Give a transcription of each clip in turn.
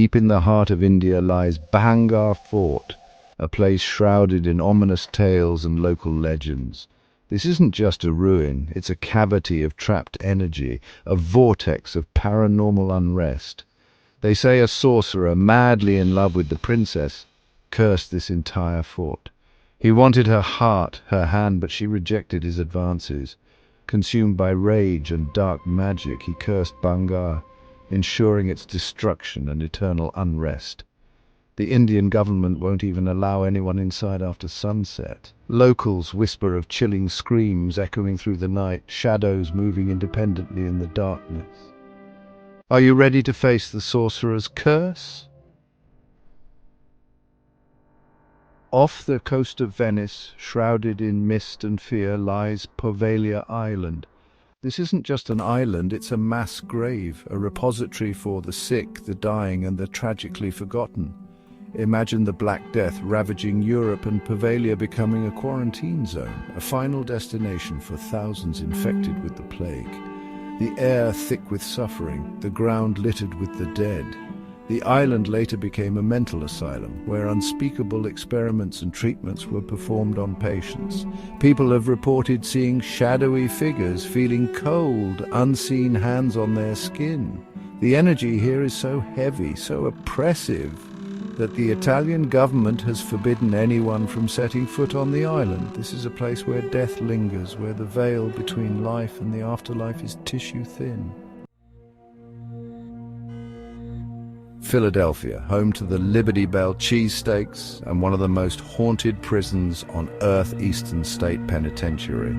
Deep in the heart of India lies Bhangar Fort, a place shrouded in ominous tales and local legends. This isn't just a ruin, it's a cavity of trapped energy, a vortex of paranormal unrest. They say a sorcerer, madly in love with the princess, cursed this entire fort. He wanted her heart, her hand, but she rejected his advances. Consumed by rage and dark magic, he cursed Bhangar, ensuring its destruction and eternal unrest. The Indian government won't even allow anyone inside after sunset. Locals whisper of chilling screams echoing through the night, shadows moving independently in the darkness. Are you ready to face the sorcerer's curse? Off the coast of Venice, shrouded in mist and fear, lies Poveglia Island. This isn't just an island, it's a mass grave, a repository for the sick, the dying, and the tragically forgotten. Imagine the Black Death ravaging Europe and Poveglia becoming a quarantine zone, a final destination for thousands infected with the plague. The air thick with suffering, the ground littered with the dead. The island later became a mental asylum, where unspeakable experiments and treatments were performed on patients. People have reported seeing shadowy figures, feeling cold, unseen hands on their skin. The energy here is so heavy, so oppressive, that the Italian government has forbidden anyone from setting foot on the island. This is a place where death lingers, where the veil between life and the afterlife is tissue thin. Philadelphia, home to the Liberty Bell cheesesteaks and one of the most haunted prisons on earth, Eastern State Penitentiary.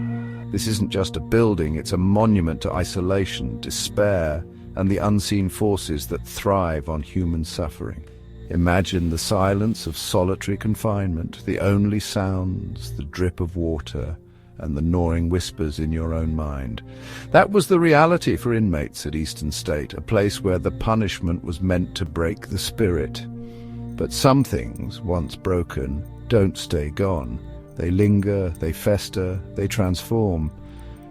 This isn't just a building, it's a monument to isolation, despair, and the unseen forces that thrive on human suffering. Imagine the silence of solitary confinement, the only sounds, the drip of water, and the gnawing whispers in your own mind. That was the reality for inmates at Eastern State, a place where the punishment was meant to break the spirit. But some things, once broken, don't stay gone. They linger, they fester, they transform.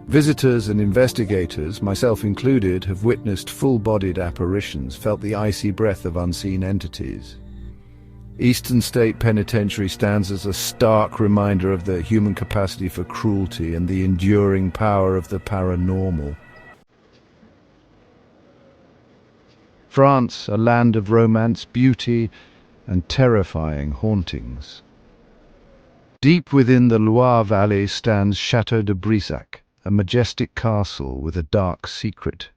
Visitors and investigators, myself included, have witnessed full-bodied apparitions, felt the icy breath of unseen entities. Eastern State Penitentiary stands as a stark reminder of the human capacity for cruelty and the enduring power of the paranormal. France, a land of romance, beauty, and terrifying hauntings. Deep within the Loire Valley stands Château de Brissac, a majestic castle with a dark secret.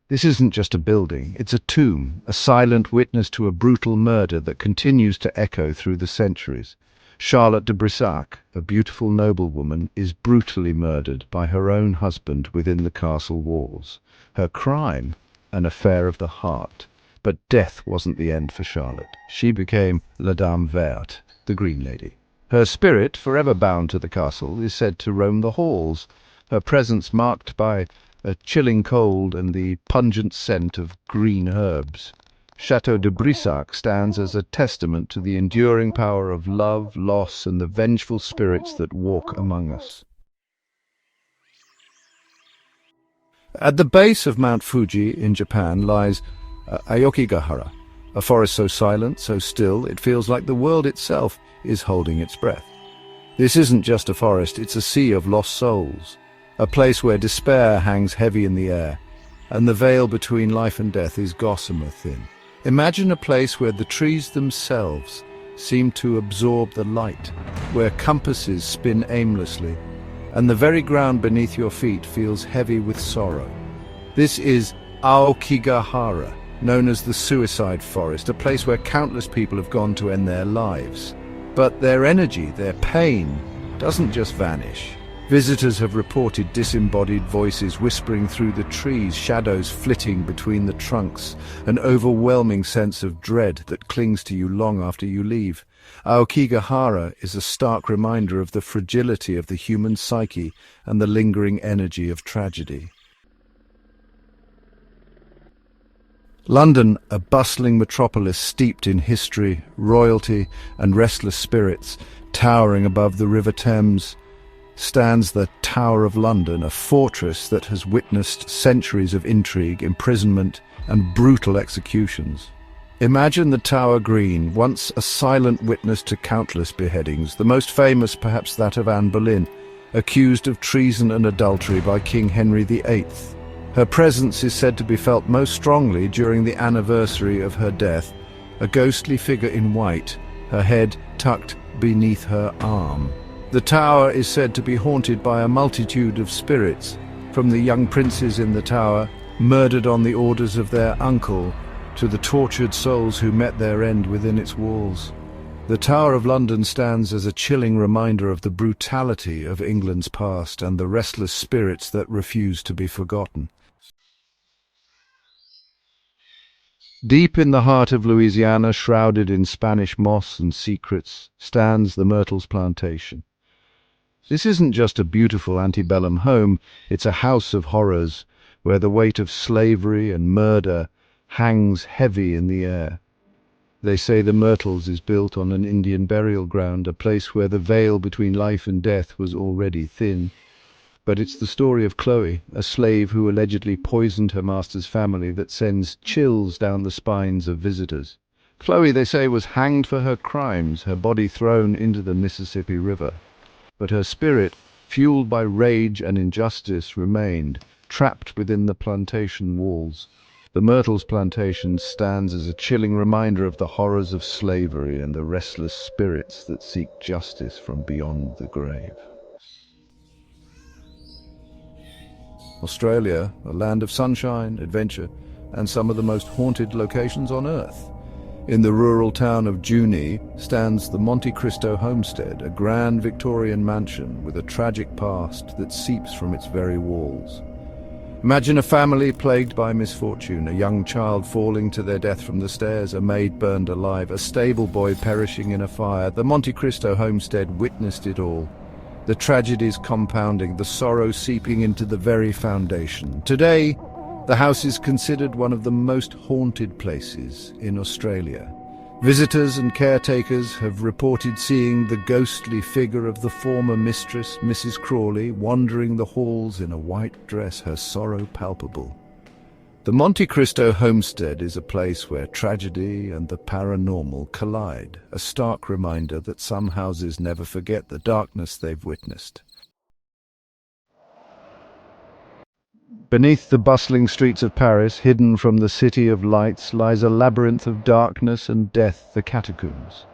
This isn't just a building, it's a tomb, a silent witness to a brutal murder that continues to echo through the centuries. Charlotte de Brissac, a beautiful noblewoman, is brutally murdered by her own husband within the castle walls. Her crime? An affair of the heart. But death wasn't the end for Charlotte. She became La Dame Verte, the Green Lady. Her spirit, forever bound to the castle, is said to roam the halls, her presence marked by a chilling cold and the pungent scent of green herbs. Château de Brissac stands as a testament to the enduring power of love, loss, and the vengeful spirits that walk among us. At the base of Mount Fuji in Japan lies Aokigahara, a forest so silent, so still, it feels like the world itself is holding its breath. This isn't just a forest, it's a sea of lost souls, a place where despair hangs heavy in the air, and the veil between life and death is gossamer thin. Imagine a place where the trees themselves seem to absorb the light, where compasses spin aimlessly, and the very ground beneath your feet feels heavy with sorrow. This is Aokigahara, known as the Suicide Forest, a place where countless people have gone to end their lives. But their energy, their pain, doesn't just vanish. Visitors have reported disembodied voices whispering through the trees, shadows flitting between the trunks, an overwhelming sense of dread that clings to you long after you leave. Aokigahara is a stark reminder of the fragility of the human psyche and the lingering energy of tragedy. London, a bustling metropolis steeped in history, royalty, and restless spirits, towering above the River Thames, stands the Tower of London, a fortress that has witnessed centuries of intrigue, imprisonment, and brutal executions. Imagine the Tower Green, once a silent witness to countless beheadings, the most famous perhaps that of Anne Boleyn, accused of treason and adultery by King Henry VIII. Her presence is said to be felt most strongly during the anniversary of her death, a ghostly figure in white, her head tucked beneath her arm. The tower is said to be haunted by a multitude of spirits, from the young princes in the tower, murdered on the orders of their uncle, to the tortured souls who met their end within its walls. The Tower of London stands as a chilling reminder of the brutality of England's past and the restless spirits that refuse to be forgotten. Deep in the heart of Louisiana, shrouded in Spanish moss and secrets, stands the Myrtles Plantation. This isn't just a beautiful antebellum home, it's a house of horrors, where the weight of slavery and murder hangs heavy in the air. They say the Myrtles is built on an Indian burial ground, a place where the veil between life and death was already thin. But it's the story of Chloe, a slave who allegedly poisoned her master's family, that sends chills down the spines of visitors. Chloe, they say, was hanged for her crimes, her body thrown into the Mississippi River. But her spirit, fueled by rage and injustice, remained, trapped within the plantation walls. The Myrtles Plantation stands as a chilling reminder of the horrors of slavery and the restless spirits that seek justice from beyond the grave. Australia, a land of sunshine, adventure, and some of the most haunted locations on Earth. In the rural town of Junee stands the Monte Cristo Homestead, a grand Victorian mansion with a tragic past that seeps from its very walls. Imagine a family plagued by misfortune, a young child falling to their death from the stairs, a maid burned alive, a stable boy perishing in a fire. The Monte Cristo homestead witnessed it all. The tragedies compounding, the sorrow seeping into the very foundation. Today, the house is considered one of the most haunted places in Australia. Visitors and caretakers have reported seeing the ghostly figure of the former mistress, Mrs. Crawley, wandering the halls in a white dress, her sorrow palpable. The Monte Cristo homestead is a place where tragedy and the paranormal collide, a stark reminder that some houses never forget the darkness they've witnessed. Beneath the bustling streets of Paris, hidden from the city of lights, lies a labyrinth of darkness and death, the catacombs.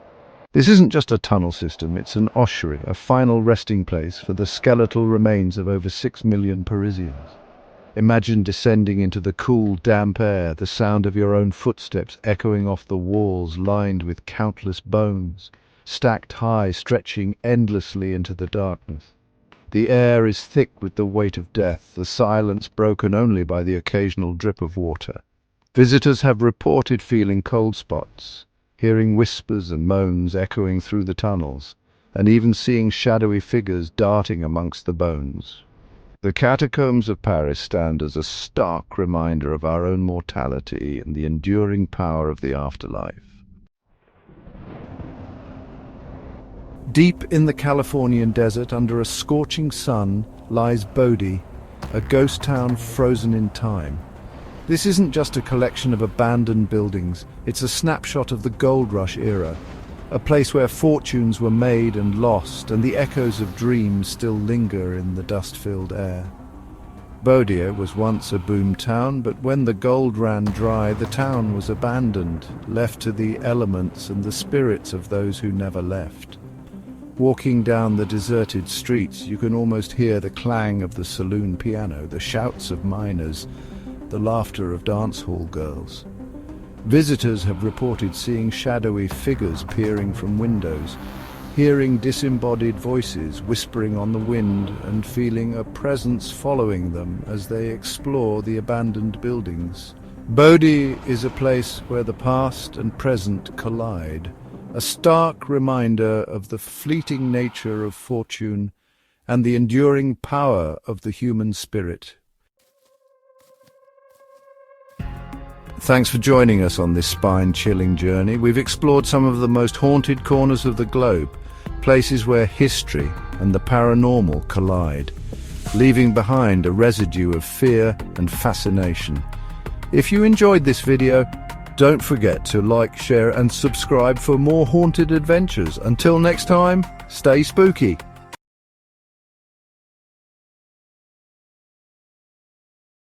This isn't just a tunnel system, it's an ossuary, a final resting place for the skeletal remains of over 6 million Parisians. Imagine descending into the cool, damp air, the sound of your own footsteps echoing off the walls lined with countless bones, stacked high, stretching endlessly into the darkness. The air is thick with the weight of death, the silence broken only by the occasional drip of water. Visitors have reported feeling cold spots, hearing whispers and moans echoing through the tunnels, and even seeing shadowy figures darting amongst the bones. The catacombs of Paris stand as a stark reminder of our own mortality and the enduring power of the afterlife. Deep in the Californian desert, under a scorching sun, lies Bodie, a ghost town frozen in time. This isn't just a collection of abandoned buildings, it's a snapshot of the gold rush era, a place where fortunes were made and lost, and the echoes of dreams still linger in the dust-filled air. Bodie was once a boom town, but when the gold ran dry, the town was abandoned, left to the elements and the spirits of those who never left. Walking down the deserted streets, you can almost hear the clang of the saloon piano, the shouts of miners, the laughter of dance hall girls. Visitors have reported seeing shadowy figures peering from windows, hearing disembodied voices whispering on the wind, and feeling a presence following them as they explore the abandoned buildings. Bodie is a place where the past and present collide, a stark reminder of the fleeting nature of fortune and the enduring power of the human spirit. Thanks for joining us on this spine-chilling journey. We've explored some of the most haunted corners of the globe, places where history and the paranormal collide, leaving behind a residue of fear and fascination. If you enjoyed this video, don't forget to like, share and subscribe for more haunted adventures. Until next time, stay spooky.